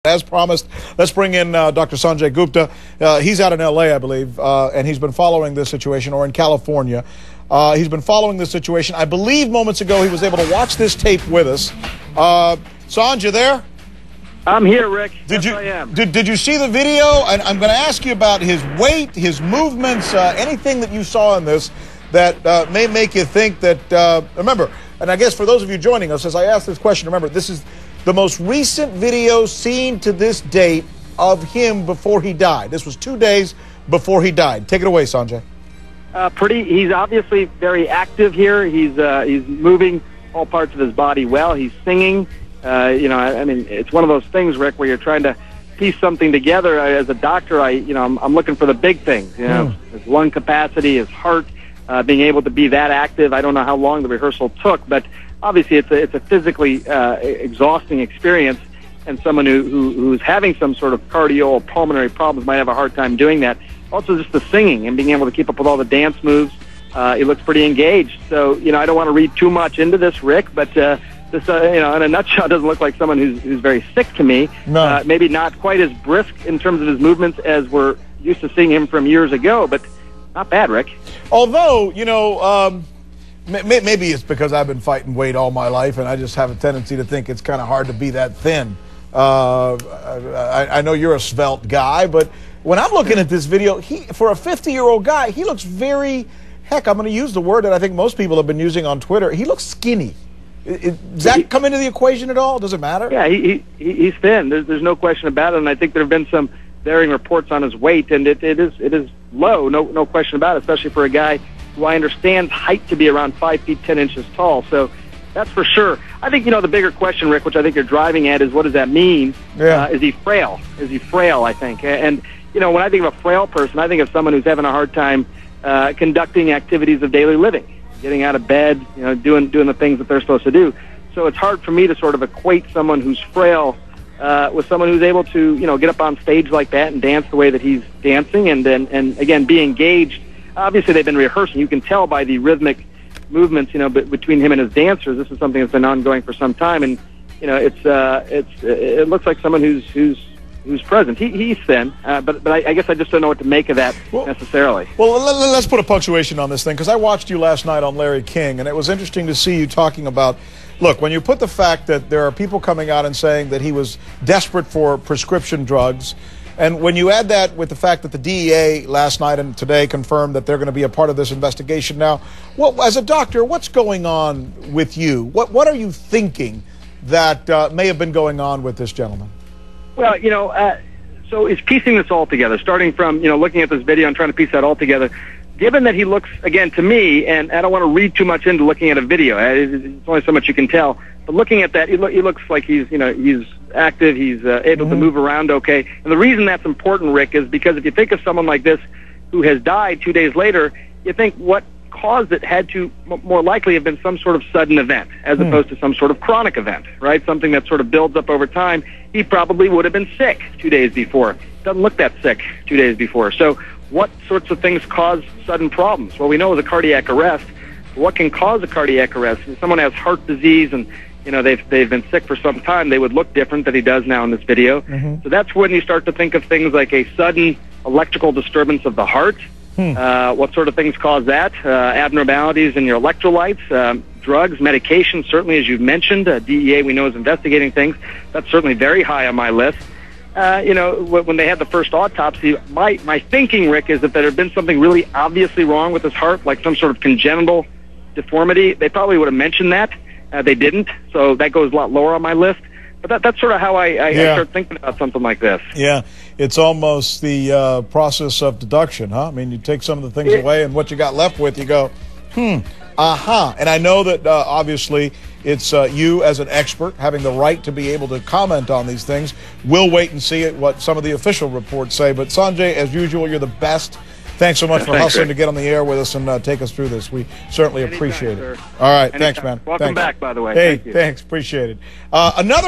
As promised, let's bring in Dr. Sanjay Gupta. He's out in L.A., I believe, and he's been following this situation, or in California. He's been following this situation. I believe moments ago he was able to watch this tape with us. Sanjay, there? I'm here, Rick. I am. Did you see the video? And I'm going to ask you about his weight, his movements, anything that you saw in this that may make you think that, remember, and I guess for those of you joining us, as I ask this question, remember, this is the most recent video seen to this date of him before he died. This was 2 days before he died. Take it away, Sanjay. He's obviously very active here. He's moving all parts of his body well. He's singing. I mean, it's one of those things, Rick, where you're trying to piece something together. As a doctor, I'm looking for the big things. His lung capacity, his heart, being able to be that active. I don't know how long the rehearsal took, but obviously it's a physically exhausting experience, and someone who's having some sort of cardio or pulmonary problems might have a hard time doing that. Also, just the singing and being able to keep up with all the dance moves. He looks pretty engaged. So, I don't want to read too much into this, Rick, but this, in a nutshell, doesn't look like someone who's very sick to me. No. Maybe not quite as brisk in terms of his movements as we're used to seeing him from years ago, but not bad, Rick. Although, maybe it's because I've been fighting weight all my life, and I just have a tendency to think it's kind of hard to be that thin. I know you're a svelte guy, but when I'm looking at this video, for a 50-year-old guy, he looks very, heck, I'm going to use the word that I think most people have been using on Twitter. He looks skinny. Does that come into the equation at all? Does it matter? Yeah, he's thin. There's no question about it, and I think there have been some varying reports on his weight, and it is low, no question about it, especially for a guy who I understand height to be around 5 feet 10 inches tall. So that's for sure. I think, the bigger question, Rick, which I think you're driving at, is what does that mean? Yeah. Is he frail? Is he frail, I think? And, when I think of a frail person, I think of someone who's having a hard time conducting activities of daily living, getting out of bed, doing the things that they're supposed to do. So it's hard for me to sort of equate someone who's frail with someone who's able to, get up on stage like that and dance the way that he's dancing and again, be engaged. Obviously, they've been rehearsing. You can tell by the rhythmic movements, between him and his dancers. This is something that's been ongoing for some time, and it looks like someone who's present. He's thin, but I guess I just don't know what to make of that necessarily. Well, let's put a punctuation on this thing, because I watched you last night on Larry King, and it was interesting to see you talking about. Look, when you put the fact that there are people coming out and saying that he was desperate for prescription drugs, and when you add that with the fact that the DEA last night and today confirmed that they're going to be a part of this investigation now, as a doctor, what's going on with you? What are you thinking that may have been going on with this gentleman? Well, so it's piecing this all together, starting from, looking at this video and trying to piece that all together. Given that he looks, again, to me, and I don't want to read too much into looking at a video. It's only so much you can tell. But looking at that, he looks like he's active. He's able to move around okay. And the reason that's important, Rick, is because if you think of someone like this who has died 2 days later, you think what caused it had to more likely have been some sort of sudden event as opposed to some sort of chronic event, right? Something that sort of builds up over time. He probably would have been sick 2 days before. Doesn't look that sick 2 days before. So what sorts of things cause sudden problems? Well, we know it's a cardiac arrest. What can cause a cardiac arrest? If someone has heart disease and they've been sick for some time, they would look different than he does now in this video. So that's when you start to think of things like a sudden electrical disturbance of the heart. What sort of things cause that? Abnormalities in your electrolytes, drugs, medication, certainly, as you've mentioned. DEA, we know, is investigating things. That's certainly very high on my list. When they had the first autopsy, my thinking, Rick, is that there had been something really obviously wrong with his heart, like some sort of congenital deformity. They probably would have mentioned that. They didn't, so that goes a lot lower on my list. But that's sort of how I start thinking about something like this. Yeah, it's almost the process of deduction, huh? I mean, you take some of the things away, and what you got left with, you go, aha. And I know that obviously it's you as an expert having the right to be able to comment on these things. We'll wait and see what some of the official reports say. But Sanjay, as usual, you're the best. Thanks so much for hustling to get on the air with us and take us through this. We certainly appreciate it. All right, thanks, man. Welcome back, by the way. Hey, thanks. Appreciate it. Another